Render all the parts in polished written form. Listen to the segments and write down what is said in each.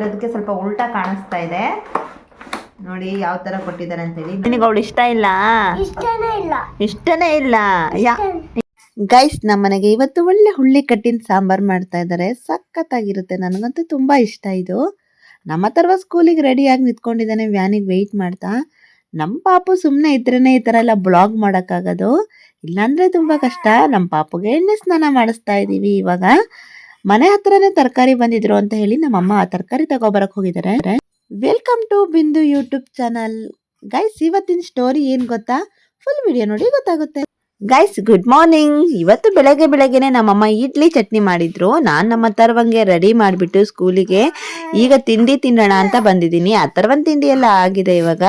ಆಗಿರೋದಕ್ಕೆ ಸ್ವಲ್ಪ ಉಲ್ಟಾ ಕಾಣಿಸ್ತಾ ಇದೆ. ನೋಡಿ ಯಾವ ತರ ಕೊಟ್ಟಿದ್ದಾರೆ ಅಂತ ಹೇಳಿ. ನಿನಗೆ ಅವಳು ಇಷ್ಟ ಇಲ್ಲ? ಇಷ್ಟನೇ ಇಲ್ಲ. ಗೈಸ್, ನಮ್ಮನೆಗೆ ಇವತ್ತು ಒಳ್ಳೆ ಹುಳ್ಳಿ ಕಟ್ಟಿನ ಸಾಂಬಾರ್ ಮಾಡ್ತಾ ಇದ್ದಾರೆ. ಸಖತ್ತಾಗಿರುತ್ತೆ. ನನಗಂತೂ ತುಂಬಾ ಇಷ್ಟ ಇದು. ನಮ್ಮ ತರವ ಸ್ಕೂಲಿಗೆ ರೆಡಿಯಾಗಿ ನಿಂತ್ಕೊಂಡಿದ್ದಾನೆ, ವ್ಯಾನಿಗೆ ವೆಯ್ಟ್ ಮಾಡ್ತಾ. ನಮ್ಮ ಪಾಪು ಸುಮ್ಮನೆ ಇದ್ರೇನೆ ಈ ತರ ಎಲ್ಲ ಬ್ಲಾಗ್ ಮಾಡೋಕ್ಕಾಗೋದು, ಇಲ್ಲಾಂದ್ರೆ ತುಂಬಾ ಕಷ್ಟ. ನಮ್ಮ ಪಾಪುಗೆ ಎಣ್ಣೆ ಸ್ನಾನ ಮಾಡಿಸ್ತಾ ಇದೀವಿ. ಇವಾಗ ಮನೆ ಹತ್ರನೇ ತರಕಾರಿ ಬಂದಿದ್ರು ಅಂತ ಹೇಳಿ ನಮ್ಮಮ್ಮ ತರಕಾರಿ ತಗೋಬರಕ್ ಹೋಗಿದ್ದಾರೆ. ವೆಲ್ಕಮ್ ಟು ಬಿಂದು ಯೂಟ್ಯೂಬ್ ಚಾನಲ್. ಗೈಸ್, ಇವತ್ತಿನ ಸ್ಟೋರಿ ಏನ್ ಗೊತ್ತಾ? ಫುಲ್ ವಿಡಿಯೋ ನೋಡಿ ಗೊತ್ತಾಗುತ್ತೆ. Guys, good morning. ಇವತ್ತು ಬೆಳಗ್ಗೆನೆ ನಮ್ಮಮ್ಮ ಇಡ್ಲಿ ಚಟ್ನಿ ಮಾಡಿದ್ರು. ನಾನು ನಮ್ಮ ಅಥರ್ವಂಗೆ ರೆಡಿ ಮಾಡಿಬಿಟ್ಟು ಸ್ಕೂಲಿಗೆ ಈಗ ತಿಂಡಿ ತಿನ್ನೋಣ ಅಂತ ಬಂದಿದ್ದೀನಿ. ಅಥರ್ವನ್ ತಿಂಡಿ ಎಲ್ಲ ಆಗಿದೆ ಇವಾಗ.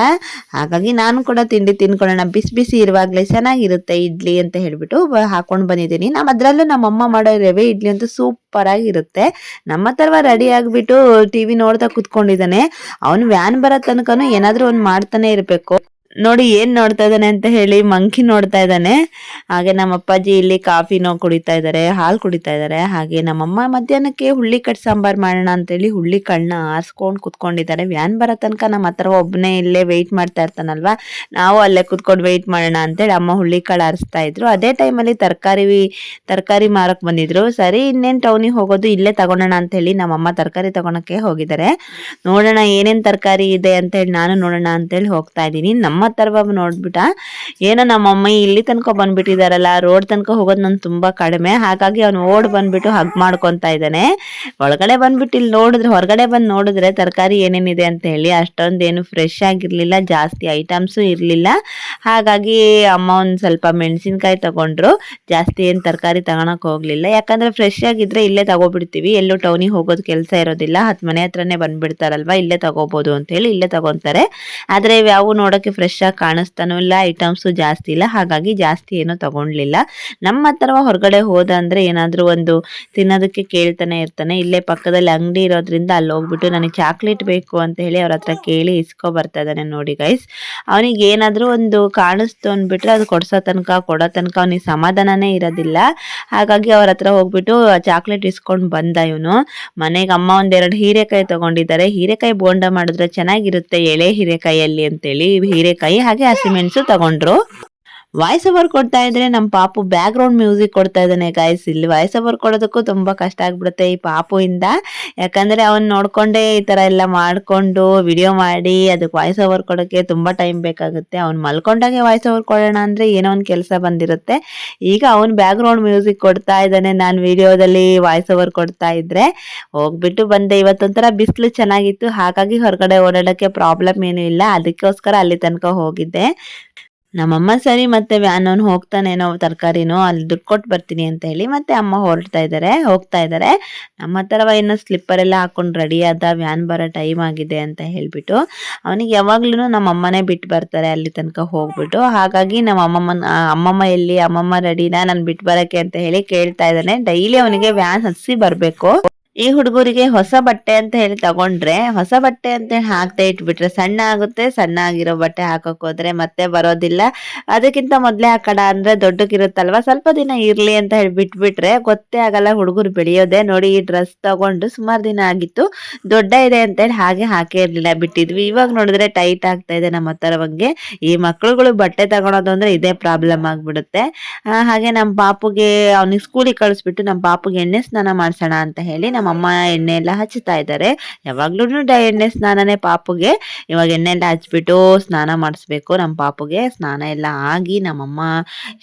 ಹಾಗಾಗಿ ನಾನು ಕೂಡ ತಿಂಡಿ ತಿನ್ಕೊಳ್ಳೋಣ, ಬಿಸಿ ಬಿಸಿ ಇರುವಾಗಲೇ ಚೆನ್ನಾಗಿರುತ್ತೆ ಇಡ್ಲಿ ಅಂತ ಹೇಳ್ಬಿಟ್ಟು ಹಾಕೊಂಡು ಬಂದಿದ್ದೀನಿ. ಅದರಲ್ಲೂ ನಮ್ಮಮ್ಮ ಮಾಡೋ ರವೆ ಇಡ್ಲಿ ಅಂತೂ ಸೂಪರ್ ಆಗಿರುತ್ತೆ. ನಮ್ಮ ಅಥರ್ವ ರೆಡಿ ಆಗಿಬಿಟ್ಟು ಟಿವಿ ನೋಡ್ತಾ ಕುತ್ಕೊಂಡಿದ್ದಾನೆ. ಅವನು ವ್ಯಾನ್ ಬರೋ ತನಕನೂ ಏನಾದರೂ ಒಂದು ಮಾಡ್ತಾನೆ ಇರಬೇಕು. ನೋಡಿ ಏನ್ ನೋಡ್ತಾ ಇದ್ದಾನೆ ಅಂತ ಹೇಳಿ, ಮಂಕಿ ನೋಡ್ತಾ ಇದ್ದಾನೆ. ಹಾಗೆ ನಮ್ಮ ಅಪ್ಪಾಜಿ ಇಲ್ಲಿ ಕಾಫಿನೋ ಕುಡಿತಾ ಇದ್ದಾರೆ, ಹಾಲು ಕುಡಿತಾ ಇದ್ದಾರೆ. ಹಾಗೆ ನಮ್ಮಮ್ಮ ಮಧ್ಯಾಹ್ನಕ್ಕೆ ಹುಳ್ಳಿ ಕಟ್ ಸಾಂಬಾರ್ ಮಾಡೋಣ ಅಂತೇಳಿ ಹುಳ್ಳಿ ಕಳ್ಳನ್ನ ಆರಿಸ್ಕೊಂಡು ಕುತ್ಕೊಂಡಿದ್ದಾರೆ. ವ್ಯಾನ್ ಬರೋ ತನಕ ನಮ್ಮ ಹತ್ರ ಒಬ್ಬನೇ ಇಲ್ಲೇ ವೆಯ್ಟ್ ಮಾಡ್ತಾ ಇರ್ತಾನಲ್ವಾ, ನಾವು ಅಲ್ಲೇ ಕುತ್ಕೊಂಡು ವೆಯ್ಟ್ ಮಾಡೋಣ ಅಂತೇಳಿ ಅಮ್ಮ ಹುಳ್ಳಿ ಕಾಳು ಆರಿಸ್ತಾ ಇದ್ರು. ಅದೇ ಟೈಮಲ್ಲಿ ತರಕಾರಿ ಮಾರಕ್ ಬಂದಿದ್ರು. ಸರಿ, ಇನ್ನೇನು ಟೌನಿಗೆ ಹೋಗೋದು, ಇಲ್ಲೇ ತಗೊಳೋಣ ಅಂತ ಹೇಳಿ ನಮ್ಮಮ್ಮ ತರಕಾರಿ ತಗೊಳಕ್ಕೆ ಹೋಗಿದ್ದಾರೆ. ನೋಡೋಣ ಏನೇನ್ ತರಕಾರಿ ಇದೆ ಅಂತ ಹೇಳಿ ನಾನು ನೋಡೋಣ ಅಂತೇಳಿ ಹೋಗ್ತಾ ಇದ್ದೀನಿ. ನಮ್ಮ ಅಥರ್ವ ನೋಡ್ಬಿಟ್ಟ, ಏನೋ ನಮ್ಮಮ್ಮ ಇಲ್ಲಿ ತನಕ ಬಂದ್ಬಿಟ್ಟಿದಾರಲ್ಲ, ರೋಡ್ ತನಕ ಹೋಗೋದು ನನ್ ತುಂಬಾ ಕಡಿಮೆ. ಹಾಗಾಗಿ ಅವ್ನು ಓಡ್ ಬಂದ್ಬಿಟ್ಟು ಹಗ್ ಮಾಡ್ಕೊಂತ ಇದ್ದಾನೆ. ಒಳಗಡೆ ಬಂದ್ಬಿಟ್ಟು ಇಲ್ಲಿ ನೋಡಿದ್ರೆ, ಹೊರಗಡೆ ಬಂದು ನೋಡಿದ್ರೆ ತರಕಾರಿ ಏನೇನಿದೆ ಅಂತ ಹೇಳಿ ಅಷ್ಟೊಂದೇನು ಫ್ರೆಶ್ ಆಗಿರ್ಲಿಲ್ಲ, ಜಾಸ್ತಿ ಐಟಮ್ಸು ಇರ್ಲಿಲ್ಲ. ಹಾಗಾಗಿ ಅಮ್ಮ ಒಂದ್ ಸ್ವಲ್ಪ ಮೆಣಸಿನ್ಕಾಯಿ ತಗೊಂಡ್ರು. ಜಾಸ್ತಿ ಏನ್ ತರಕಾರಿ ತಗೊಳಕ್ ಹೋಗ್ಲಿಲ್ಲ, ಯಾಕಂದ್ರೆ ಫ್ರೆಶ್ ಆಗಿದ್ರೆ ಇಲ್ಲೇ ತಗೋಬಿಡ್ತೀವಿ. ಎಲ್ಲೂ ಟೌನಿಗೆ ಹೋಗೋದು ಕೆಲಸ ಇರೋದಿಲ್ಲ, ಮನೆ ಹತ್ರನೇ ಬಂದ್ಬಿಡ್ತಾರಲ್ವಾ, ಇಲ್ಲೇ ತಗೋಬಹುದು ಅಂತ ಹೇಳಿ ಇಲ್ಲೇ ತಗೊಂತಾರೆ. ಆದ್ರೆ ಯಾವ ನೋಡಕ್ಕೆ ಫ್ರೆಶ್ ಆಗಿ ಕಾಣಿಸ್ತಾನೂ ಇಲ್ಲ, ಐಟಮ್ಸು ಜಾಸ್ತಿ ಇಲ್ಲ. ಹಾಗಾಗಿ ಜಾಸ್ತಿ ಏನೋ ತಗೊಂಡ್ಲಿಲ್ಲ. ನಮ್ಮ ಅಥರ್ವ ಹೊರಗಡೆ ಹೋದ ಅಂದ್ರೆ ಏನಾದ್ರೂ ಒಂದು ತಿನ್ನೋದಕ್ಕೆ ಕೇಳ್ತಾನೆ ಇರ್ತಾನೆ. ಇಲ್ಲೇ ಪಕ್ಕದಲ್ಲಿ ಅಂಗಡಿ ಇರೋದ್ರಿಂದ ಅಲ್ಲಿ ಹೋಗ್ಬಿಟ್ಟು ನನಗೆ ಚಾಕ್ಲೇಟ್ ಬೇಕು ಅಂತ ಹೇಳಿ ಅವ್ರ ಹತ್ರ ಕೇಳಿ ಇಸ್ಕೊ ಬರ್ತಾ ಇದ್ದಾನೆ. ನೋಡಿ ಗೈಸ್, ಅವನಿಗೆ ಏನಾದ್ರೂ ಒಂದು ಕಾಣಿಸ್ತು ಅಂದ್ಬಿಟ್ರೆ ಅದು ಕೊಡೋ ತನಕ ಅವನಿಗೆ ಸಮಾಧಾನನೇ ಇರೋದಿಲ್ಲ. ಹಾಗಾಗಿ ಅವ್ರ ಹತ್ರ ಹೋಗ್ಬಿಟ್ಟು ಚಾಕ್ಲೇಟ್ ಇಸ್ಕೊಂಡ್ ಬಂದ ಇವನು. ಮನೆಗೆ ಅಮ್ಮ ಒಂದೆರಡು ಹೀರೆಕಾಯಿ ತಗೊಂಡಿದ್ದಾರೆ. ಹೀರೆಕಾಯಿ ಬೋಂಡ ಮಾಡಿದ್ರೆ ಚೆನ್ನಾಗಿರುತ್ತೆ ಎಳೆ ಹೀರೆಕಾಯಲ್ಲಿ ಅಂತೇಳಿ ಹೀರೆಕಾಯಿ ಹಾಗೆ ಹಸಿಮೆಣಸು ತಗೊಂಡ್ರು. ವಾಯ್ಸ್ ಓವರ್ ಕೊಡ್ತಾ ಇದ್ರೆ ನಮ್ಮ ಪಾಪು ಬ್ಯಾಕ್ ಗ್ರೌಂಡ್ ಮ್ಯೂಸಿಕ್ ಕೊಡ್ತಾ ಇದ್ದಾನೆ. ಗಾಯ್ಸ್, ಇಲ್ಲಿ ವಾಯ್ಸ್ ಓವರ್ ಕೊಡೋದಕ್ಕೂ ತುಂಬಾ ಕಷ್ಟ ಆಗ್ಬಿಡುತ್ತೆ ಈ ಪಾಪುಯಿಂದ. ಯಾಕಂದ್ರೆ ಅವನ್ ನೋಡ್ಕೊಂಡೇ ಈ ತರ ಎಲ್ಲ ಮಾಡ್ಕೊಂಡು ವಿಡಿಯೋ ಮಾಡಿ ಅದಕ್ಕೆ ವಾಯ್ಸ್ ಓವರ್ ಕೊಡೋಕೆ ತುಂಬಾ ಟೈಮ್ ಬೇಕಾಗುತ್ತೆ. ಅವ್ನು ಮಲ್ಕೊಂಡಾಗೆ ವಾಯ್ಸ್ ಓವರ್ ಕೊಡೋಣ ಅಂದ್ರೆ ಏನೋ ಒಂದ್ ಕೆಲಸ ಬಂದಿರುತ್ತೆ. ಈಗ ಅವ್ನ್ ಬ್ಯಾಕ್ ಗ್ರೌಂಡ್ ಮ್ಯೂಸಿಕ್ ಕೊಡ್ತಾ ಇದ್ದಾನೆ, ನಾನು ವಿಡಿಯೋದಲ್ಲಿ ವಾಯ್ಸ್ ಓವರ್ ಕೊಡ್ತಾ ಇದ್ರೆ. ಹೋಗ್ಬಿಟ್ಟು ಬಂದೆ. ಇವತ್ತೊಂಥರ ಬಿಸಿಲು ಚೆನ್ನಾಗಿತ್ತು, ಹಾಗಾಗಿ ಹೊರಗಡೆ ಓಡಾಡಕ್ಕೆ ಪ್ರಾಬ್ಲಮ್ ಏನೂ ಇಲ್ಲ. ಅದಕ್ಕೋಸ್ಕರ ಅಲ್ಲಿ ತನಕ ಹೋಗಿದ್ದೆ. ನಮ್ಮಮ್ಮ ಸರಿ ಮತ್ತೆ ವ್ಯಾನ್ ಅವ್ನು ಹೋಗ್ತಾನೇನೋ ತರಕಾರಿನೋ ಅಲ್ಲಿ ದುಡ್ಡು ಕೊಟ್ಟು ಬರ್ತೀನಿ ಅಂತ ಹೇಳಿ ಮತ್ತೆ ಅಮ್ಮ ಹೋಗ್ತಾ ಇದ್ದಾರೆ. ನಮ್ಮ ಅಥರ್ವ ಇನ್ನು ಸ್ಲಿಪ್ಪರ್ ಎಲ್ಲ ಹಾಕೊಂಡು ರೆಡಿ ಆದ, ವ್ಯಾನ್ ಬರೋ ಟೈಮ್ ಆಗಿದೆ ಅಂತ ಹೇಳ್ಬಿಟ್ಟು. ಅವನಿಗೆ ಯಾವಾಗ್ಲೂ ನಮ್ಮ ಅಮ್ಮನೇ ಬಿಟ್ಟು ಬರ್ತಾರೆ ಅಲ್ಲಿ ತನಕ ಹೋಗ್ಬಿಟ್ಟು. ಹಾಗಾಗಿ ನಮ್ಮ ಅಮ್ಮಮ್ಮ ಎಲ್ಲಿ, ಅಮ್ಮಮ್ಮ ರೆಡಿನಾ ನಾನು ಬಿಟ್ಟು ಬರಕ್ಕೆ ಅಂತ ಹೇಳಿ ಕೇಳ್ತಾ ಇದ್ದಾನೆ. ಡೈಲಿ ಅವನಿಗೆ ವ್ಯಾನ್ ಹತ್ಸಿ ಬರ್ಬೇಕು. ಈ ಹುಡುಗರಿಗೆ ಹೊಸ ಬಟ್ಟೆ ಅಂತ ಹೇಳಿ ತಗೊಂಡ್ರೆ, ಹೊಸ ಬಟ್ಟೆ ಅಂತ ಹೇಳಿ ಹಾಕ್ತಾ ಇಟ್ಬಿಟ್ರೆ ಸಣ್ಣ ಆಗುತ್ತೆ. ಸಣ್ಣ ಆಗಿರೋ ಬಟ್ಟೆ ಹಾಕಕ್ ಹೋದ್ರೆ ಮತ್ತೆ ಬರೋದಿಲ್ಲ. ಅದಕ್ಕಿಂತ ಮೊದ್ಲೇ ಹಾಕಡ ಅಂದ್ರೆ ದೊಡ್ಡಕ್ಕಿರುತ್ತಲ್ವಾ, ಸ್ವಲ್ಪ ದಿನ ಇರ್ಲಿ ಅಂತ ಹೇಳಿ ಬಿಟ್ಬಿಟ್ರೆ ಗೊತ್ತೇ ಆಗಲ್ಲ ಹುಡುಗರು ಬೆಳೆಯೋದೆ. ನೋಡಿ, ಈ ಡ್ರೆಸ್ ತಗೊಂಡು ಸುಮಾರು ದಿನ ಆಗಿತ್ತು, ದೊಡ್ಡ ಇದೆ ಅಂತ ಹೇಳಿ ಹಾಗೆ ಹಾಕೇ ಇರ್ಲಿಲ್ಲ, ಬಿಟ್ಟಿದ್ವಿ. ಇವಾಗ ನೋಡಿದ್ರೆ ಟೈಟ್ ಆಗ್ತಾ ಇದೆ ನಮ್ಮ ಅಥರ್ವಂಗೆ. ಈ ಮಕ್ಳುಗಳು ಬಟ್ಟೆ ತಗೊಳೋದು ಅಂದ್ರೆ ಇದೇ ಪ್ರಾಬ್ಲಮ್ ಆಗ್ಬಿಡುತ್ತೆ. ಹಾಗೆ ನಮ್ಮ ಪಾಪುಗೆ ಅವ್ನಿಗೆ ಸ್ಕೂಲಿಗೆ ಕಳಿಸ್ಬಿಟ್ಟು ನಮ್ಮ ಪಾಪುಗೆ ಎಣ್ಣೆ ಸ್ನಾನ ಮಾಡ್ಸೋಣ ಅಂತ ಹೇಳಿ ನಮ್ಮಮ್ಮ ಎಣ್ಣೆ ಎಲ್ಲ ಹಚ್ಚುತ್ತಾ ಇದ್ದಾರೆ. ಯಾವಾಗ್ಲೂ ಎಣ್ಣೆ ಸ್ನಾನನೇ ಪಾಪುಗೆ. ಇವಾಗ ಎಣ್ಣೆ ಎಲ್ಲ ಹಚ್ಬಿಟ್ಟು ಸ್ನಾನ ಮಾಡಿಸ್ಬೇಕು ನಮ್ಮ ಪಾಪುಗೆ. ಸ್ನಾನ ಎಲ್ಲ ಆಗಿ ನಮ್ಮಮ್ಮ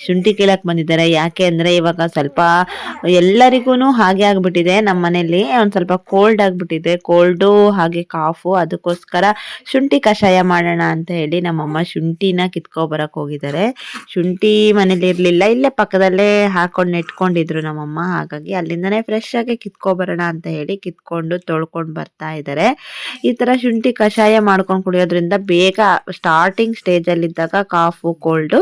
ಶುಂಠಿ ಕೀಳಕ್ ಬಂದಿದ್ದಾರೆ. ಯಾಕೆ ಅಂದ್ರೆ ಇವಾಗ ಸ್ವಲ್ಪ ಎಲ್ಲರಿಗೂ ಹಾಗೆ ಆಗ್ಬಿಟ್ಟಿದೆ. ನಮ್ಮ ಮನೇಲಿ ಒಂದ್ ಸ್ವಲ್ಪ ಕೋಲ್ಡ್ ಆಗ್ಬಿಟ್ಟಿದೆ, ಕೋಲ್ಡು ಹಾಗೆ ಕಾಫು. ಅದಕ್ಕೋಸ್ಕರ ಶುಂಠಿ ಕಷಾಯ ಮಾಡೋಣ ಅಂತ ಹೇಳಿ ನಮ್ಮಮ್ಮ ಶುಂಠಿನ ಕಿತ್ಕೊಬರಕ್ ಹೋಗಿದ್ದಾರೆ. ಶುಂಠಿ ಮನೇಲಿ ಇರ್ಲಿಲ್ಲ, ಇಲ್ಲೇ ಪಕ್ಕದಲ್ಲೇ ಹಾಕೊಂಡು ನೆಟ್ಕೊಂಡಿದ್ರು ನಮ್ಮಮ್ಮ. ಹಾಗಾಗಿ ಅಲ್ಲಿಂದನೇ ಫ್ರೆಶ್ ಆಗಿ ಕಿತ್ಕೊಬರೋಣ ಅಂತ ಹೇಳಿ ಕಿತ್ಕೊಂಡು ತೊಳ್ಕೊಂಡು ಬರ್ತಾ ಇದ್ದಾರೆ. ಈ ತರ ಶುಂಠಿ ಕಷಾಯ ಮಾಡ್ಕೊಂಡು ಕುಡಿಯೋದ್ರಿಂದ ಬೇಗ ಸ್ಟಾರ್ಟಿಂಗ್ ಸ್ಟೇಜ್ ಅಲ್ಲಿ ಇದ್ದಾಗ ಕಾಫು ಕೋಲ್ಡು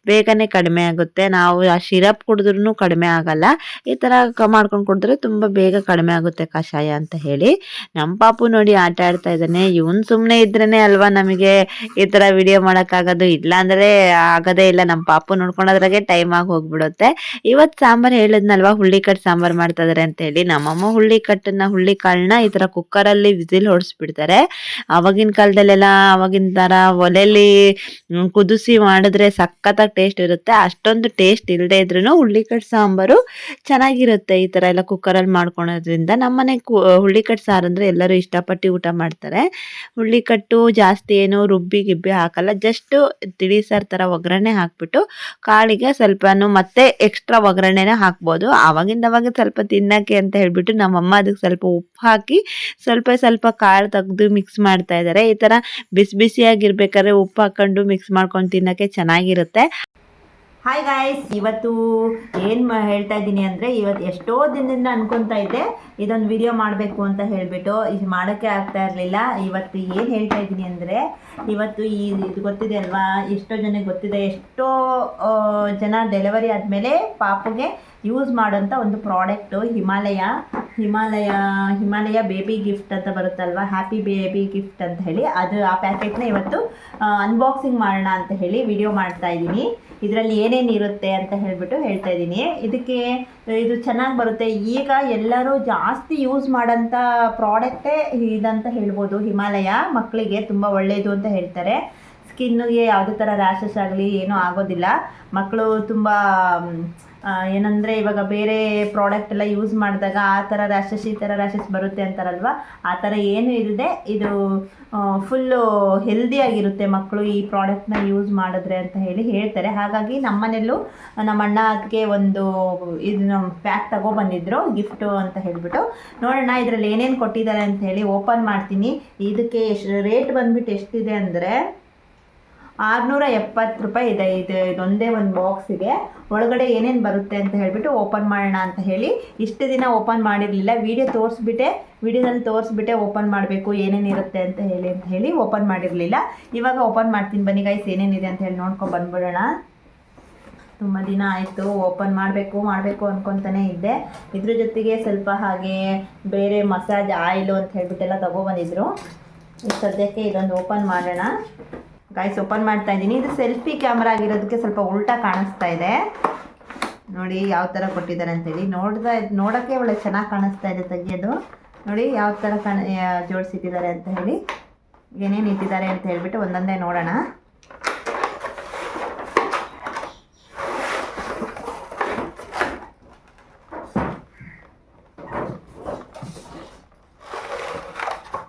ಬೇಗನೆ ಕಡಿಮೆ ಆಗುತ್ತೆ. ನಾವು ಆ ಸಿರಪ್ ಕುಡಿದ್ರೂ ಕಡಿಮೆ ಆಗಲ್ಲ. ಈ ತರ ಮಾಡ್ಕೊಂಡು ಕುಡಿದ್ರೆ ತುಂಬಾ ಬೇಗ ಕಡಿಮೆ ಆಗುತ್ತೆ ಕಷಾಯ ಅಂತ ಹೇಳಿ. ನಮ್ಮ ಪಾಪು ನೋಡಿ ಆಟ ಆಡ್ತಾ ಇದ್ದಾನೆ. ಇವನ್ ಸುಮ್ನೆ ಇದ್ರೇನೆ ಅಲ್ವಾ ನಮಗೆ ಈ ತರ ವಿಡಿಯೋ ಮಾಡಕ್ ಆಗೋದು, ಇಲ್ಲ ಅಂದ್ರೆ ಆಗೋದೇ ಇಲ್ಲ. ನಮ್ಮ ಪಾಪು ನೋಡ್ಕೊಂಡೋದ್ರಾಗೆ ಟೈಮ್ ಆಗಿ ಹೋಗ್ಬಿಡುತ್ತೆ. ಇವತ್ ಸಾಂಬಾರ್ ಹೇಳಿದ್ನಲ್ವಾ, ಹುಳ್ಳಿ ಕಟ್ ಸಾಂಬಾರ್ ಮಾಡ್ತಾ ಇದಾರೆ ಅಂತ ಹೇಳಿ. ನಮ್ಮಮ್ಮ ಹುಳ್ಳಿ ಹುಳ್ಳಿಕಾಳನ್ನ ಈ ಥರ ಕುಕ್ಕರಲ್ಲಿ ವಿಸಿಲ್ ಹೊಡಿಸ್ಬಿಡ್ತಾರೆ. ಆವಾಗಿನ ಕಾಲದಲ್ಲೆಲ್ಲ ಆವಾಗಿನ ಥರ ಒಲೆಯಲ್ಲಿ ಕುದಿಸಿ ಮಾಡಿದ್ರೆ ಸಖತ್ತಾಗಿ ಟೇಸ್ಟ್ ಇರುತ್ತೆ. ಅಷ್ಟೊಂದು ಟೇಸ್ಟ್ ಇಲ್ಲದೆ ಇದ್ರೂ ಹುಳ್ಳಿಕಾಳು ಸಾಂಬಾರು ಚೆನ್ನಾಗಿರುತ್ತೆ ಈ ಥರ ಎಲ್ಲ ಕುಕ್ಕರಲ್ಲಿ ಮಾಡ್ಕೊಳೋದ್ರಿಂದ. ನಮ್ಮನೆ ಹುಳ್ಳಿಕಾಳು ಸಾರು ಅಂದರೆ ಎಲ್ಲರೂ ಇಷ್ಟಪಟ್ಟು ಊಟ ಮಾಡ್ತಾರೆ. ಹುಳ್ಳಿಕಟ್ಟು ಜಾಸ್ತಿ ಏನು ರುಬ್ಬಿ ಗಿಬ್ಬಿ ಹಾಕಲ್ಲ, ಜಸ್ಟ್ ತಿಳಿಸಾರು ಥರ ಒಗ್ಗರಣೆ ಹಾಕ್ಬಿಟ್ಟು ಕಾಳಿಗೆ ಸ್ವಲ್ಪನೂ ಮತ್ತೆ ಎಕ್ಸ್ಟ್ರಾ ಒಗ್ಗರಣೆನ ಹಾಕ್ಬೋದು. ಆವಾಗಿಂದವಾಗ ಸ್ವಲ್ಪ ತಿನ್ನಕ್ಕೆ ಅಂತ ಹೇಳ್ಬಿಟ್ಟು ನಮ್ಮಮ್ಮ ಅದಕ್ಕೆ ಸ್ವಲ್ಪ ಉಪ್ಪು ಹಾಕಿ ಸ್ವಲ್ಪ ಕಾಳು ತೆಗೆದು ಮಿಕ್ಸ್ ಮಾಡ್ತಾ ಇದ್ದಾರೆ. ಈ ಥರ ಬಿಸಿ ಬಿಸಿಯಾಗಿರ್ಬೇಕಾದ್ರೆ ಉಪ್ಪು ಹಾಕೊಂಡು ಮಿಕ್ಸ್ ಮಾಡ್ಕೊಂಡು ತಿನ್ನೋಕ್ಕೆ ಚೆನ್ನಾಗಿರುತ್ತೆ. ಹಾಯ್ ಗಾಯ್ಸ್, ಇವತ್ತು ಏನು ಹೇಳ್ತಾ ಇದ್ದೀನಿ ಅಂದರೆ, ಇವತ್ತು ಎಷ್ಟೋ ದಿನದಿಂದ ಅನ್ಕೊತಾ ಇದ್ದೆ ಇದೊಂದು ವಿಡಿಯೋ ಮಾಡಬೇಕು ಅಂತ ಹೇಳಿಬಿಟ್ಟು ಮಾಡೋಕ್ಕೆ ಆಗ್ತಾ ಇರಲಿಲ್ಲ. ಇವತ್ತು ಏನು ಹೇಳ್ತಾ ಇದ್ದೀನಿ ಅಂದರೆ, ಇವತ್ತು ಇದು ಗೊತ್ತಿದೆ ಅಲ್ವಾ, ಎಷ್ಟೋ ಜನಕ್ಕೆ ಗೊತ್ತಿದೆ, ಎಷ್ಟೋ ಜನ ಡೆಲಿವರಿ ಆದಮೇಲೆ ಪಾಪುಗೆ ಯೂಸ್ ಮಾಡೋಂಥ ಒಂದು ಪ್ರಾಡಕ್ಟು ಹಿಮಾಲಯ ಬೇಬಿ ಗಿಫ್ಟ್ ಅಂತ ಬರುತ್ತಲ್ವ, ಹ್ಯಾಪಿ ಬೇಬಿ ಗಿಫ್ಟ್ ಅಂತ ಹೇಳಿ, ಅದು ಆ ಪ್ಯಾಕೆಟ್ನ ಇವತ್ತು ಅನ್ಬಾಕ್ಸಿಂಗ್ ಮಾಡೋಣ ಅಂತ ಹೇಳಿ ವಿಡಿಯೋ ಮಾಡ್ತಾ ಇದ್ದೀನಿ. ಇದರಲ್ಲಿ ಏನೇನು ಇರುತ್ತೆ ಅಂತ ಹೇಳ್ಬಿಟ್ಟು ಹೇಳ್ತಾ ಇದ್ದೀನಿ. ಇದು ಚೆನ್ನಾಗಿ ಬರುತ್ತೆ. ಈಗ ಎಲ್ಲರೂ ಜಾಸ್ತಿ ಯೂಸ್ ಮಾಡೋಂಥ ಪ್ರಾಡಕ್ಟೇ ಇದಂತ ಹೇಳ್ಬೋದು. ಹಿಮಾಲಯ ಮಕ್ಕಳಿಗೆ ತುಂಬ ಒಳ್ಳೆಯದು ಅಂತ ಹೇಳ್ತಾರೆ. ಸ್ಕಿನ್ನಿಗೆ ಯಾವುದೇ ಥರ ರ್ಯಾಷಸ್ ಆಗಲಿ ಏನೂ ಆಗೋದಿಲ್ಲ. ಮಕ್ಕಳು ತುಂಬ ಏನಂದರೆ ಇವಾಗ ಬೇರೆ ಪ್ರಾಡಕ್ಟ್ ಎಲ್ಲ ಯೂಸ್ ಮಾಡಿದಾಗ ಆ ಥರ ರ್ಯಾಷಸ್ ಈ ಥರ ರ್ಯಾಷಸ್ ಬರುತ್ತೆ ಅಂತಾರಲ್ವ, ಆ ಥರ ಏನೂ ಇಲ್ಲದೆ ಇದು ಫುಲ್ಲು ಹೆಲ್ದಿಯಾಗಿರುತ್ತೆ ಮಕ್ಕಳು ಈ ಪ್ರಾಡಕ್ಟ್ನ ಯೂಸ್ ಮಾಡಿದ್ರೆ ಅಂತ ಹೇಳಿ ಹೇಳ್ತಾರೆ. ಹಾಗಾಗಿ ನಮ್ಮನೆಯಲ್ಲೂ ನಮ್ಮ ಅಣ್ಣ ಅದಕ್ಕೆ ಒಂದು ಇದನ್ನ ಪ್ಯಾಕ್ ತಗೊಬಂದಿದ್ರು ಗಿಫ್ಟು ಅಂತ ಹೇಳಿಬಿಟ್ಟು. ನೋಡೋಣ ಇದರಲ್ಲಿ ಏನೇನು ಕೊಟ್ಟಿದ್ದಾರೆ ಅಂತ ಹೇಳಿ ಓಪನ್ ಮಾಡ್ತೀನಿ. ಇದಕ್ಕೆ ರೇಟ್ ಬಂದುಬಿಟ್ಟು ಎಷ್ಟಿದೆ ಅಂದರೆ 670 ರೂಪಾಯಿ ಇದೆ. ಇದೊಂದೇ ಒಂದು ಬಾಕ್ಸಿಗೆ. ಒಳಗಡೆ ಏನೇನು ಬರುತ್ತೆ ಅಂತ ಹೇಳಿಬಿಟ್ಟು ಓಪನ್ ಮಾಡೋಣ ಅಂತ ಹೇಳಿ ಇಷ್ಟು ದಿನ ಓಪನ್ ಮಾಡಿರಲಿಲ್ಲ. ವಿಡಿಯೋದಲ್ಲಿ ತೋರಿಸ್ಬಿಟ್ಟೆ ಓಪನ್ ಮಾಡಬೇಕು ಏನೇನಿರುತ್ತೆ ಅಂತ ಹೇಳಿ ಓಪನ್ ಮಾಡಿರಲಿಲ್ಲ. ಇವಾಗ ಓಪನ್ ಮಾಡ್ತೀನಿ ಬನ್ನಿ ಗೈಸ್, ಏನೇನಿದೆ ಅಂತ ಹೇಳಿ ನೋಡ್ಕೊಂಡು ಬಂದ್ಬಿಡೋಣ. ತುಂಬ ದಿನ ಆಯಿತು ಓಪನ್ ಮಾಡಬೇಕು ಅಂದ್ಕೊತಾನೆ ಇದ್ದೆ. ಇದ್ರ ಜೊತೆಗೆ ಸ್ವಲ್ಪ ಹಾಗೆ ಬೇರೆ ಮಸಾಜ್ ಆಯಿಲು ಅಂತ ಹೇಳ್ಬಿಟ್ಟೆಲ್ಲ ತೊಗೊಬಂದಿದ್ರು. ಸದ್ಯಕ್ಕೆ ಇದೊಂದು ಓಪನ್ ಮಾಡೋಣ ಗೈಸ್. ಓಪನ್ ಮಾಡ್ತಾ ಇದ್ದೀನಿ. ಇದು ಸೆಲ್ಫಿ ಕ್ಯಾಮ್ರಾ ಆಗಿರೋದಕ್ಕೆ ಸ್ವಲ್ಪ ಉಲ್ಟಾ ಕಾಣಿಸ್ತಾ ಇದೆ. ನೋಡಿ ಯಾವ ಥರ ಕೊಟ್ಟಿದ್ದಾರೆ ಅಂತೇಳಿ. ನೋಡೋಕ್ಕೆ ಒಳ್ಳೆ ಚೆನ್ನಾಗಿ ಕಾಣಿಸ್ತಾ ಇದೆ ತೆಗಿಯೋದು. ನೋಡಿ ಯಾವ ಥರ ಜೋಡಿಸಿಟ್ಟಿದ್ದಾರೆ ಅಂತ ಹೇಳಿ, ಏನೇನು ಇಟ್ಟಿದ್ದಾರೆ ಅಂತ ಹೇಳ್ಬಿಟ್ಟು ಒಂದೊಂದೇ ನೋಡೋಣ.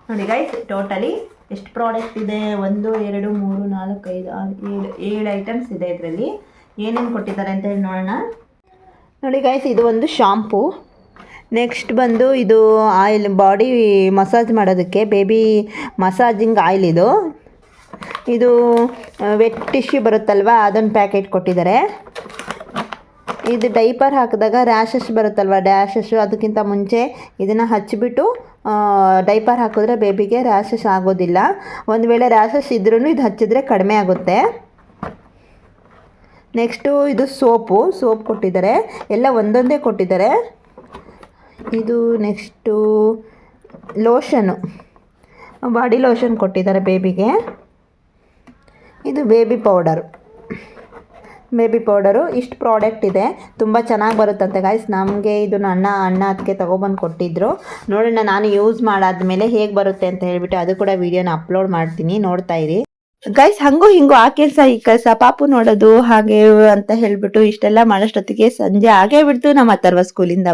ನೋಡಿ ಗೈಸ್, ಟೋಟಲಿ ಎಷ್ಟು ಪ್ರಾಡಕ್ಟ್ ಇದೆ? 1 2 3 4 5 6 7 ಐಟಮ್ಸ್ ಇದೆ. ಇದರಲ್ಲಿ ಏನೇನು ಕೊಟ್ಟಿದ್ದಾರೆ ಅಂತ ಹೇಳಿ ನೋಡೋಣ. ನೋಡಿ ಗೈಸ್, ಇದು ಒಂದು ಶಾಂಪೂ. ನೆಕ್ಸ್ಟ್ ಬಂದು ಇದು ಆಯಿಲ್, ಬಾಡಿ ಮಸಾಜ್ ಮಾಡೋದಕ್ಕೆ ಬೇಬಿ ಮಸಾಜಿಂಗ್ ಆಯಿಲ್. ಇದು ವೆಟ್ ಟಿಶ್ಯೂ ಬರುತ್ತಲ್ವ, ಅದೊಂದು ಪ್ಯಾಕೆಟ್ ಕೊಟ್ಟಿದ್ದಾರೆ. ಇದು ಡೈಪರ್ ಹಾಕಿದಾಗ ರ್ಯಾಷಸ್ ಬರುತ್ತಲ್ವ, ಡ್ಯಾಷಸ್ಸು, ಅದಕ್ಕಿಂತ ಮುಂಚೆ ಇದನ್ನು ಹಚ್ಚಿಬಿಟ್ಟು ಡೈಪರ್ ಹಾಕಿದ್ರೆ ಬೇಬಿಗೆ ರ್ಯಾಷಸ್ ಆಗೋದಿಲ್ಲ. ಒಂದು ವೇಳೆ ರ್ಯಾಷಸ್ ಇದ್ರೂ ಇದು ಹಚ್ಚಿದ್ರೆ ಕಡಿಮೆ ಆಗುತ್ತೆ. ನೆಕ್ಸ್ಟು ಇದು ಸೋಪ್ ಕೊಟ್ಟಿದ್ದಾರೆ. ಎಲ್ಲ ಒಂದೊಂದೇ ಕೊಟ್ಟಿದ್ದಾರೆ. ಇದು ನೆಕ್ಸ್ಟು ಲೋಷನು, ಬಾಡಿ ಲೋಷನ್ ಕೊಟ್ಟಿದ್ದಾರೆ ಬೇಬಿಗೆ. ಇದು ಬೇಬಿ ಪೌಡರು. ಇಷ್ಟು ಪ್ರಾಡಕ್ಟ್ ಇದೆ. ತುಂಬ ಚೆನ್ನಾಗಿ ಬರುತ್ತಂತೆ ಗಾಯ್ಸ್. ನಮಗೆ ಇದನ್ನು ಅಣ್ಣ ಅದಕ್ಕೆ ತೊಗೊಬಂದು ಕೊಟ್ಟಿದ್ದರು. ನೋಡೋಣ, ನಾನು ಯೂಸ್ ಮಾಡಾದ್ಮೇಲೆ ಹೇಗೆ ಬರುತ್ತೆ ಅಂತ ಹೇಳ್ಬಿಟ್ಟು ಅದು ಕೂಡ ವೀಡಿಯೋನ ಅಪ್ಲೋಡ್ ಮಾಡ್ತೀನಿ, ನೋಡ್ತಾ ಇರಿ ಗೈಸ್. ಹಂಗೂ ಹಿಂಗೂ ಆ ಕೆಲಸ ಈ ಕೆಲಸ ಪಾಪು ನೋಡೋದು ಹಾಗೆ ಅಂತ ಹೇಳ್ಬಿಟ್ಟು ಇಷ್ಟೆಲ್ಲ ಮಾಡೋಷ್ಟೊತ್ತಿಗೆ ಸಂಜೆ ಆಗೇ ಬಿಡ್ತು. ನಮ್ಮ ಅಥರ್ವ ಸ್ಕೂಲಿಂದ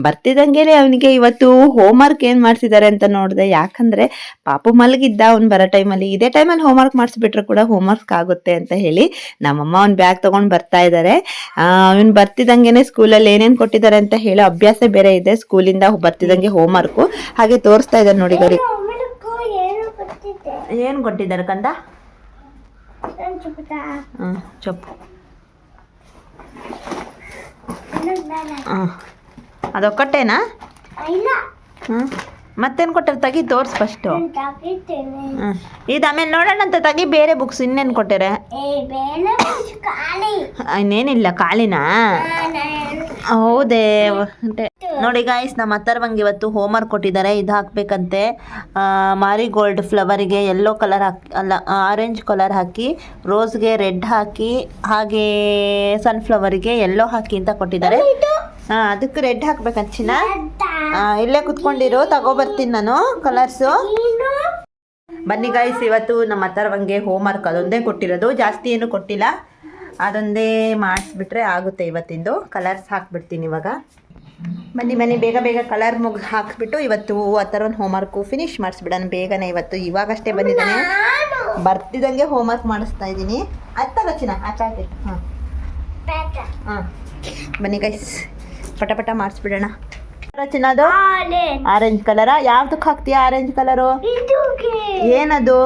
ಬರ್ತಿದ್ದಂಗೆ ಅವನಿಗೆ ಇವತ್ತು ಹೋಮ್ವರ್ಕ್ ಏನು ಮಾಡಿಸಿದ್ದಾರೆ ಅಂತ ನೋಡಿದೆ. ಯಾಕಂದರೆ ಪಾಪು ಮಲಗಿದ್ದ, ಅವ್ನು ಬರೋ ಟೈಮಲ್ಲಿ ಇದೇ ಟೈಮಲ್ಲಿ ಹೋಮ್ವರ್ಕ್ ಮಾಡಿಸ್ಬಿಟ್ರೆ ಕೂಡ ಹೋಮ್ವರ್ಕ್ ಆಗುತ್ತೆ ಅಂತ ಹೇಳಿ ನಮ್ಮಮ್ಮ ಒಂದು ಬ್ಯಾಗ್ ತೊಗೊಂಡು ಬರ್ತಾ ಇದ್ದಾರೆ. ಅವ್ನು ಬರ್ತಿದ್ದಂಗೆ ಸ್ಕೂಲಲ್ಲಿ ಏನೇನು ಕೊಟ್ಟಿದ್ದಾರೆ ಅಂತ ಹೇಳೋ ಅಭ್ಯಾಸ ಬೇರೆ ಇದೆ. ಸ್ಕೂಲಿಂದ ಬರ್ತಿದ್ದಂಗೆ ಹೋಮ್ವರ್ಕು ಹಾಗೆ ತೋರಿಸ್ತಾ ಇದ್ದಾರೆ ನೋಡಿ ಗರಿ. ಏನು ಕೊಟ್ಟಿದ್ದಾರೆ ಕಂದ? ಚೊಪ್ಪು. ಅದೊಕ್ಕಟ್ಟೇನಾ? ಮತ್ತೇನು ಕೊಟ್ಟಾರೆ? ತೆಗಿ ತೋರ್ಸ್ ಫಸ್ಟು. ಇದು ಆಮೇಲೆ ನೋಡೋಣ ಅಂತ ತೆಗಿ. ಬೇರೆ ಬುಕ್ಸ್ ಇನ್ನೇನು ಕೊಟ್ಟಾರೆ? ಇನ್ನೇನಿಲ್ಲ, ಖಾಲಿನಾ? ಹೌದೇ. ನೋಡಿ ಗಾಯ್ಸ್, ನಮ್ಮ ಅಥರ್ವಂಗೆ ಇವತ್ತು ಹೋಮ್ವರ್ಕ್ ಕೊಟ್ಟಿದ್ದಾರೆ. ಇದು ಹಾಕಬೇಕಂತೆ. ಮಾರಿಗೋಲ್ಡ್ ಫ್ಲವರಿಗೆ ಯೆಲ್ಲೋ ಕಲರ್ ಆರೆಂಜ್ ಕಲರ್ ಹಾಕಿ, ರೋಸ್ಗೆ ರೆಡ್ ಹಾಕಿ, ಹಾಗೆ ಸನ್ಫ್ಲವರಿಗೆ ಯೆಲ್ಲೋ ಹಾಕಿ ಅಂತ ಕೊಟ್ಟಿದ್ದಾರೆ. ಹಾಂ ಅದಕ್ಕೆ ರೆಡ್ ಹಾಕ್ಬೇಕಂತ ಚಿನ್ನ. ಇಲ್ಲೇ ಕುತ್ಕೊಂಡಿರು, ತಗೋಬರ್ತೀನಿ ನಾನು ಕಲರ್ಸು. ಬನ್ನಿ ಗೈಸ್, ಇವತ್ತು ನಮ್ಮ ಅತ್ತರವಂಗೆ ಹೋಮ್ವರ್ಕ್ ಅದೊಂದೇ ಕೊಟ್ಟಿರೋದು, ಜಾಸ್ತಿ ಏನು ಕೊಟ್ಟಿಲ್ಲ. ಅದೊಂದೇ ಮಾಡಿಸ್ಬಿಟ್ರೆ ಆಗುತ್ತೆ ಇವತ್ತಿಂದು. ಕಲರ್ಸ್ ಹಾಕ್ಬಿಡ್ತೀನಿ ಇವಾಗ. ಬನ್ನಿ ಬೇಗ ಬೇಗ ಕಲರ್ ಹಾಕ್ಬಿಟ್ಟು ಇವತ್ತು ಅಥರ್ವನ್ ಹೋಮ್ವರ್ಕು ಫಿನಿಶ್ ಮಾಡಿಸ್ಬಿಡೋಣ ಬೇಗನೆ. ಇವತ್ತು ಇವಾಗಷ್ಟೇ ಬಂದಿದ್ದಾನೆ, ಬರ್ತಿದ್ದಂಗೆ ಹೋಮ್ವರ್ಕ್ ಮಾಡಿಸ್ತಾ ಇದ್ದೀನಿ. ಅತ್ತಗಚ್ಚಿನ ಆಚಾಕೆ. ಹಾಂ ಬನ್ನಿ ಗೈಸ್, ಪಟ ಮಾಡಿಸ್ಬಿಡೋಣ. ಚಿನ್ನದು ಆರೆಂಜ್ ಕಲರಾ? ಯಾವ್ದಕ್ಕೆ ಹಾಕ್ತೀಯಾ ಆರೆಂಜ್ ಕಲರು? ಏನದು?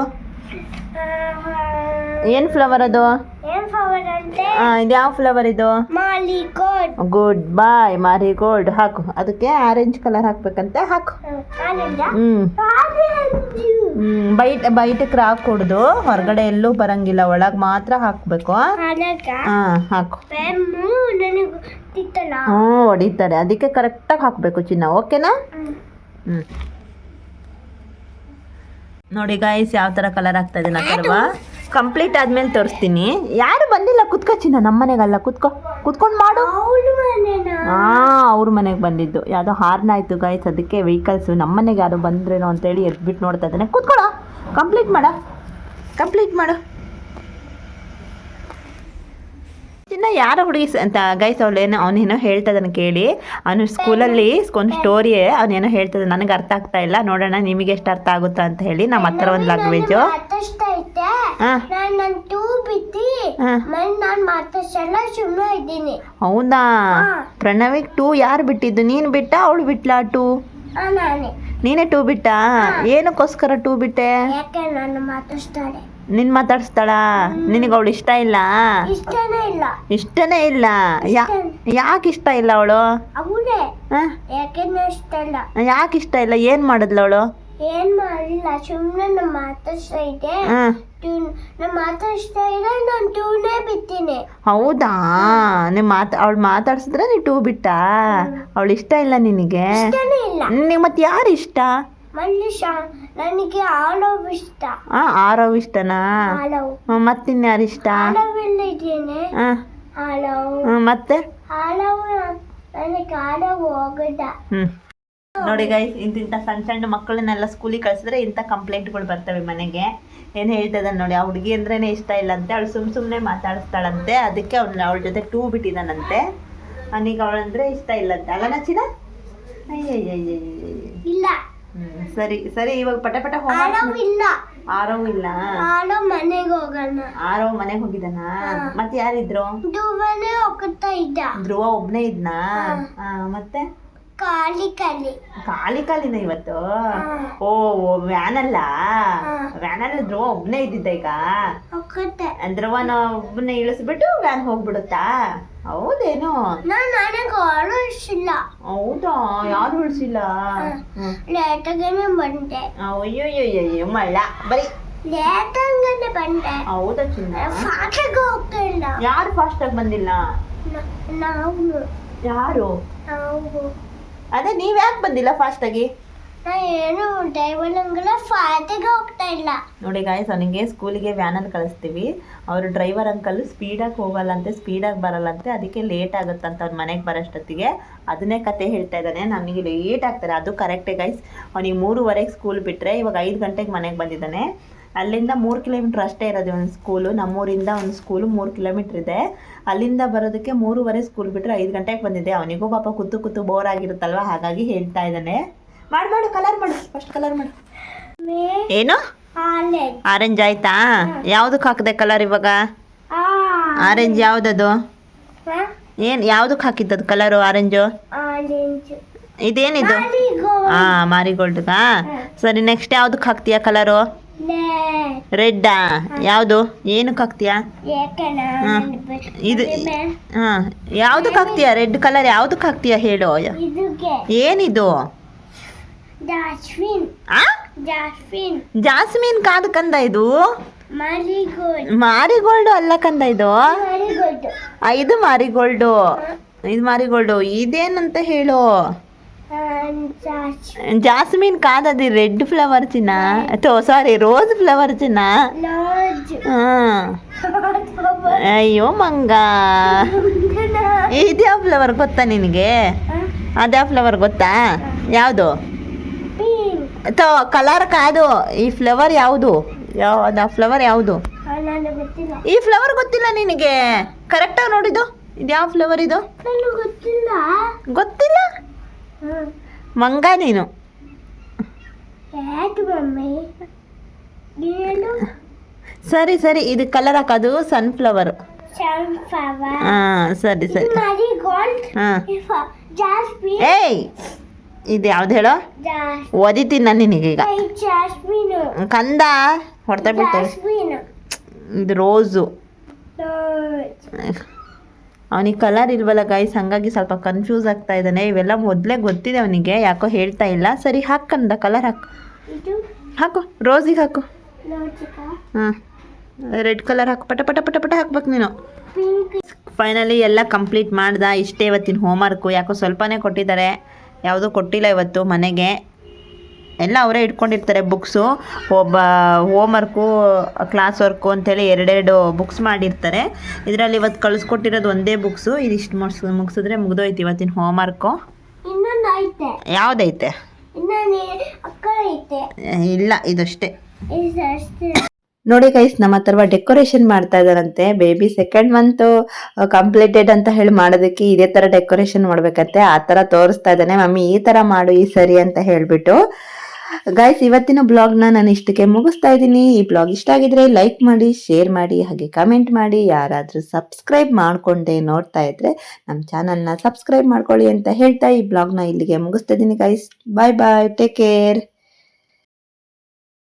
ಏನು ಫ್ಲವರ್ ಅದು? ಇದು ಯಾವ ಫ್ಲವರ್ ಇದು? ಗುಡ್ ಬಾಯ್, ಮಾರಿಗೋಲ್ಡ್. ಹಾಕು, ಅದಕ್ಕೆ ಆರೆಂಜ್ ಕಲರ್ ಹಾಕ್ಬೇಕಂತೆ. ಹಾಕು. ಬೈಟಕ್ಕೆ ಹಾಕೂಡ್ದು, ಹೊರಗಡೆ ಎಲ್ಲೂ ಬರಂಗಿಲ್ಲ, ಒಳಗೆ ಮಾತ್ರ ಹಾಕ್ಬೇಕು. ಹಾಕು. ಹೊಡಿತಾರೆ, ಅದಕ್ಕೆ ಕರೆಕ್ಟಾಗಿ ಹಾಕಬೇಕು ಚಿನ್ನ. ಓಕೆನಾ? ನೋಡಿ ಗಾಯ್ಸ್, ಯಾವ ಥರ ಕಲರ್ ಆಗ್ತಾ ಇದೆ ನಾಕಲ್ವಾ. ಕಂಪ್ಲೀಟ್ ಆದ್ಮೇಲೆ ತೋರಿಸ್ತೀನಿ. ಯಾರು ಬಂದಿಲ್ಲ, ಕುತ್ಕೋ ಚಿನ್ನ. ನಮ್ಮ ಮನೆಗಲ್ಲ, ಕುತ್ಕೊಂಡು ಮಾಡು. ಅವ್ರ ಮನೆಗೆ ಬಂದಿದ್ದು ಯಾವುದೋ ಹಾರ್ನ್ ಆಯಿತು ಗಾಯ್ಸ್, ಅದಕ್ಕೆ ವೆಹಿಕಲ್ಸು. ನಮ್ಮ ಮನೆಗೆ ಯಾರು ಬಂದ್ರೇನೋ ಅಂತೇಳಿ ಎದ್ಬಿಟ್ಟು ನೋಡ್ತಾ ಇದ್ದಾನೆ. ಕುತ್ಕೊಳ್ಳೋ, ಕಂಪ್ಲೀಟ್ ಮಾಡು ಚಿನ್ನ. ಯಾರ ಹುಡುಗಿ ಅಂತ ಗೈಸ್, ಅವನೇನೋ ಹೇಳ್ತಾ ಇದ್ದಾನೆ ಕೇಳಿ. ಅವನು ಸ್ಕೂಲಲ್ಲಿ ಒಂದು ಸ್ಟೋರಿ ಅವನೇನೋ ಹೇಳ್ತದೆ, ನನಗೆ ಅರ್ಥ ಆಗ್ತಾ ಇಲ್ಲ. ನೋಡೋಣ ನಿಮಗೆ ಎಷ್ಟು ಅರ್ಥ ಆಗುತ್ತಾ ಅಂತ ಹೇಳಿ. ನಮ್ಮ ಹತ್ರ ಒಂದು ಲ್ಯಾಂಗ್ವೇಜು. ಹೌದಾ? ಪ್ರಣವಿಗ್ 2 ಯಾರು ಬಿಟ್ಟಿದ್ದು? ನೀನು ಬಿಟ್ಟ, ಅವಳು ಬಿಟ್ಲಾ 2? ನೀನೇ 2 ಬಿಟ್ಟಾ? ಏನಕ್ಕೋಸ್ಕರ 2 ಬಿಟ್ಟೆ? ನಿನ್ ಮಾತಾಡಿಸ್ತಾಳ? ನಿನಗೆ ಅವಳು ಇಷ್ಟ ಇಲ್ಲ? ಇಷ್ಟನೇ ಇಲ್ಲ? ಯಾಕೆ ಇಷ್ಟ ಇಲ್ಲ ಅವಳು? ಯಾಕೆ ಇಷ್ಟ ಇಲ್ಲ? ಏನ್ ಮಾಡಿದ್ಲ ಅವಳು? ಏನ್ ಮಾಡಿಲ್ಲ, ಸುಮ್ಮನೆ ಮಾತಾಡ್ತಾ ಇದ್ದೆ. ನಾನು 2ನೇ ಬಿತ್ತೀನಿ. ಹೌದಾ? ಅವಳು ಮಾತಾಡ್ಸಿದ್ರೆ ನೀ 2 ಬಿಟ್ಟ? ಅವಳು ಇಷ್ಟ ಇಲ್ಲ ನಿನಗೆ? ನಿನಗೆ ಮತ್ತೆ ಯಾರು ಇಷ್ಟ? ನನಗೆ ಆಲವ್ ಇಷ್ಟ. ಆರವ್ ಇಷ್ಟನಾ? ಮತ್ತಿನ್ಯಾರು ಇಷ್ಟ? ಮತ್ತೆ ನನಗೆ ಆಲವ್ ಹೋಗದ. ನೋಡಿ ಗೈಸ್, ಇಂಥ ಸಣ್ಣ ಮಕ್ಕಳನ್ನೆಲ್ಲ ಸ್ಕೂಲಿಗೆ ಕಳಿಸಿದ್ರೆ ಇಂಥ ಕಂಪ್ಲೇಂಟ್ಗಳು ಬರ್ತವೆ ಮನೆಗೆ. ಏನು ಹೇಳ್ತದ ನೋಡಿ, ಆ ಹುಡುಗಿ ಅಂದ್ರೇನೆ ಇಷ್ಟ ಇಲ್ಲಂತೆ, ಅವಳು ಸುಮ್ಮನೆ ಮಾತಾಡಿಸ್ತಾಳಂತೆ. ಅದಕ್ಕೆ ಅವಳ ಜೊತೆ 2 ಬಿಟ್ಟಿದ್ದಾನಂತೆ. ಅವನಿಗೆ ಅವಳಂದ್ರೆ ಇಷ್ಟ ಇಲ್ಲಂತೆ. ಅಲ್ಲ ನಚಿನ? ಇಲ್ಲ. ಸರಿ ಇವಾಗ ಪಟ ಹೋಮ್ವರ್ಕ್ ಇಲ್ಲ. ಆರವ್ ಇಲ್ಲ? ಆರವ್ ಮನೆಗೆ ಹೋಗೋಣ. ಆರವ್ ಮನೆಗೆ ಹೋಗಿದ್ದಾನ? ಮತ್ತೆ ಯಾರಿದ್ರು? ಧ್ರುವನೇ ಹೋಗ್ತಾ ಇದ್ದ. ಧ್ರುವ ಒಬ್ನೇ ಇದ್ನಾ? ಮತ್ತೆ ಕಾಲಿನ ಇವತ್ತು? ಓ ವ್ಯಾನಲ್ಲ ಧ್ರುವ ಒಬ್ನೇ ಇದ್ದಿದ್ದ ಈಗ? ಧ್ರುವನ ಒಬ್ಬನೇ ಇಳಿಸ್ಬಿಟ್ಟು ವ್ಯಾನ್ ಹೋಗ್ಬಿಡುತ್ತಾ? ಹೌದೇನು? ಹೌದಾ? ಯಾರು ಉಳಿಸಿಲ್ಲ? ಬಂದೆ. ಅಯ್ಯೋ ಮಳ್ಳ, ಬರೀ ಬಂದೆ. ಹೌದಾ ಚಿನ್ನ? ಹೋಗ್ತಾ ಇಲ್ಲ. ಯಾರು ಫಾಸ್ಟ್ ಆಗಿ ಬಂದಿಲ್ಲ? ಯಾರು? ಅದೇ ನೀವ್ ಯಾಕೆ ಬಂದಿಲ್ಲ ಫಾಸ್ಟ್ ಆಗಿ? ಏನು ಡ್ರೈವರ್ ಅಂಗಲ ಫಾಸ್ಟಾಗಿ ಹೋಗ್ತಾ ಇಲ್ಲ. ನೋಡಿ ಗಾಯ್ಸ್, ಅವನಿಗೆ ಸ್ಕೂಲಿಗೆ ವ್ಯಾನಲ್ಲಿ ಕಳಿಸ್ತೀವಿ. ಅವರು ಡ್ರೈವರ್ ಅಂಕಲ್ ಸ್ಪೀಡಾಗಿ ಹೋಗಲ್ಲಂತೆ, ಸ್ಪೀಡಾಗಿ ಬರಲ್ಲಂತೆ. ಅದಕ್ಕೆ ಲೇಟ್ ಆಗುತ್ತಂತ ಅವ್ರ ಮನೆಗೆ ಬರೋಷ್ಟೊತ್ತಿಗೆ. ಅದನ್ನೇ ಕತೆ ಹೇಳ್ತಾ ಇದ್ದಾನೆ. ನಮಗೆ ಲೇಟ್ ಆಗ್ತಾರೆ, ಅದು ಕರೆಕ್ಟೇ ಗೈಸ್. ಅವನಿಗೆ 3:15 ಸ್ಕೂಲ್ ಬಿಟ್ಟರೆ ಇವಾಗ 5 ಗಂಟೆಗೆ ಮನೆಗೆ ಬಂದಿದ್ದಾನೆ. ಅಲ್ಲಿಂದ 3 ಕಿಲೋಮೀಟ್ರ್ ಅಷ್ಟೇ ಇರೋದು ಒಂದು ಸ್ಕೂಲು. ನಮ್ಮೂರಿಂದ ಒಂದು ಸ್ಕೂಲು 3 ಕಿಲೋಮೀಟ್ರ್ ಇದೆ. ಅಲ್ಲಿಂದ ಬರೋದಕ್ಕೆ 3:15 ಸ್ಕೂಲ್ ಬಿಟ್ಟರೆ 5 ಗಂಟೆಗೆ ಬಂದಿದ್ದೆ. ಅವನಿಗೂ ಪಾಪ ಕೂತು ಬೋರ್ ಆಗಿರುತ್ತಲ್ವ, ಹಾಗಾಗಿ ಹೇಳ್ತಾ ಇದ್ದಾನೆ. ಮಾಡು ಕಲರ್ ಮಾಡು, ಫಸ್ಟ್ ಕಲರ್ ಮಾಡು. ಏನು? ಆರೆಂಜ್ ಆಯ್ತಾ? ಯಾವ್ದಕ್ಕೆ ಹಾಕಿದೆ ಕಲರ್ ಇವಾಗ? ಆರೆಂಜ್ ಯಾವ್ದದು? ಯಾವ್ದಕ್ಕೆ ಹಾಕಿದ್ದದು ಕಲರು ಆರೆಂಜು? ಇದೇನಿದು? ಮಾರಿಗೋಲ್ಡ್ಗಾ? ಸರಿ, ನೆಕ್ಸ್ಟ್ ಯಾವ್ದಕ್ಕೆ ಹಾಕ್ತೀಯಾ ಕಲರು? ರೆಡ್ಡಾ? ಯಾವುದು? ಏನಕ್ಕೆ ಹಾಕ್ತೀಯಾ? ಇದು ಯಾವ್ದಕ್ಕೆ ಹಾಕ್ತೀಯಾ? ರೆಡ್ ಕಲರ್ ಯಾವ್ದಕ್ಕೆ ಹಾಕ್ತೀಯಾ ಹೇಳು. ಏನಿದು? ಜಾಸ್ಮಿನ್ ಕಾದು ಕಂದ ಇದು? ಮಾರಿಗೋಲ್ಡು ಅಲ್ಲ ಕಂದ ಇದು. ಇದು ಮಾರಿಗೋಲ್ಡು. ಇದೇನಂತ ಹೇಳು. ಜಾಸ್ಮಿನ್ ಕಾದది రెడ్ ఫ్లవర్ చిన్న సారీ రోజ్ ఫ్లవర్ చిన్న ಅಯ್ಯೋ ಮಂಗ ಇದ್ಯಾವ ಫ್ಲವರ್ ಗೊತ್ತಾ ನಿನಗೆ ಅದ್ಯಾವ ಫ್ಲವರ್ ಗೊತ್ತಾ ಯಾವುದು ಕಲರ್ ಕಾದು ಈ ಫ್ಲವರ್ ಯಾವುದು ಆ ಫ್ಲವರ್ ಯಾವುದು ಈ ಫ್ಲವರ್ ಗೊತ್ತಿಲ್ಲ ನಿನಗೆ ಕರೆಕ್ಟಾಗಿ ನೋಡಿದ್ದು ಇದು ಯಾವ ಫ್ಲವರ್ ಇದು ಗೊತ್ತಿಲ್ಲ ಮಂಗ ನೀನು ಸರಿ ಸರಿ ಇದು ಕಲರ್ ಹಾಕೋದು ಸನ್ಫ್ಲವರ್ ಹಾಂ ಸರಿ ಸರಿ ಹಾಂ ಏಯ್ ಇದು ಯಾವ್ದು ಹೇಳೋ ಓದಿತೀನಿ ನಾನು ನಿನಗೀಗ ಕಂದ ಹೊಡ್ತಾ ಬಿಡ್ತೇವೆ ಇದು ರೋಸು ಅವನಿಗೆ ಕಲರ್ ಇಲ್ವಲ್ಲ ಗೈಸ್ ಹಂಗಾಗಿ ಸ್ವಲ್ಪ ಕನ್ಫ್ಯೂಸ್ ಆಗ್ತಾ ಇದ್ದಾನೆ ಇವೆಲ್ಲ ಮೊದಲೇ ಗೊತ್ತಿದೆ ಅವನಿಗೆ ಯಾಕೋ ಹೇಳ್ತಾ ಇಲ್ಲ ಸರಿ ಹಾಕಂದ ಕಲರ್ ಹಾಕು ರೋಸಿಗೆ ಹಾಕು ಹಾಂ ರೆಡ್ ಕಲರ್ ಹಾಕು ಪಟ ಪಟ ಪಟ ಪಟ ಹಾಕ್ಬೇಕು ನೀನು ಫೈನಲಿ ಎಲ್ಲ ಕಂಪ್ಲೀಟ್ ಮಾಡ್ದ ಇಷ್ಟೇ ಇವತ್ತಿನ ಹೋಮ್ವರ್ಕು ಯಾಕೋ ಸ್ವಲ್ಪನೇ ಕೊಟ್ಟಿದ್ದಾರೆ ಯಾವುದೂ ಕೊಟ್ಟಿಲ್ಲ ಇವತ್ತು ಮನೆಗೆ ಎಲ್ಲ ಅವರೇ ಇಟ್ಕೊಂಡಿರ್ತಾರೆ ಬುಕ್ಸು ಒಬ್ಬ ಹೋಮ್ವರ್ಕು ಕ್ಲಾಸ್ ವರ್ಕು ಅಂತೇಳಿ ಎರಡೆರಡು ಬುಕ್ಸ್ ಮಾಡಿರ್ತಾರೆ ಇದರಲ್ಲಿ ಇವತ್ತು ಕಳಿಸ್ಕೊಟ್ಟಿರೋದು ಒಂದೇ ಬುಕ್ಸು ಇದಿಷ್ಟು ಮುಗಿಸಿದ್ರೆ ಮುಗಿದೋಯ್ತು ಇವತ್ತಿನ ಹೋಮ್ವರ್ಕು ಯಾವುದೈತೆ ಇಲ್ಲ ಇದಷ್ಟೇ ನೋಡಿ ಗೈಸ್ ನಮ್ಮ ಹತ್ರ ಡೆಕೋರೇಷನ್ ಮಾಡ್ತಾ ಇದಾರಂತೆ ಬೇಬಿ ಸೆಕೆಂಡ್ ಮಂತ್ ಕಂಪ್ಲೀಟೆಡ್ ಅಂತ ಹೇಳಿ ಮಾಡೋದಕ್ಕೆ ಇದೇ ತರ ಡೆಕೋರೇಷನ್ ಮಾಡ್ಬೇಕಂತೆ ಆ ತರ ತೋರಿಸ್ತಾ ಇದ್ದಾನೆ ಮಮ್ಮಿ ಈ ತರ ಮಾಡು ಈ ಸರಿ ಅಂತ ಹೇಳ್ಬಿಟ್ಟು ಗೈಸ್ ಇವತ್ತಿನ ಬ್ಲಾಗ್ನ ನಾನು ಇಷ್ಟಕ್ಕೆ ಮುಗಿಸ್ತಾ ಇದ್ದೀನಿ ಈ ಬ್ಲಾಗ್ ಇಷ್ಟ ಆಗಿದ್ರೆ ಲೈಕ್ ಮಾಡಿ ಶೇರ್ ಮಾಡಿ ಹಾಗೆ ಕಮೆಂಟ್ ಮಾಡಿ ಯಾರಾದರೂ ಸಬ್ಸ್ಕ್ರೈಬ್ ಮಾಡ್ಕೊಂಡೆ ನೋಡ್ತಾ ಇದ್ರೆ ನಮ್ಮ ಚಾನಲ್ನ ಸಬ್ಸ್ಕ್ರೈಬ್ ಮಾಡ್ಕೊಳ್ಳಿ ಅಂತ ಹೇಳ್ತಾ ಈ ಬ್ಲಾಗ್ನ ಇಲ್ಲಿಗೆ ಮುಗಿಸ್ತಾ ಇದ್ದೀನಿ guys bye bye take care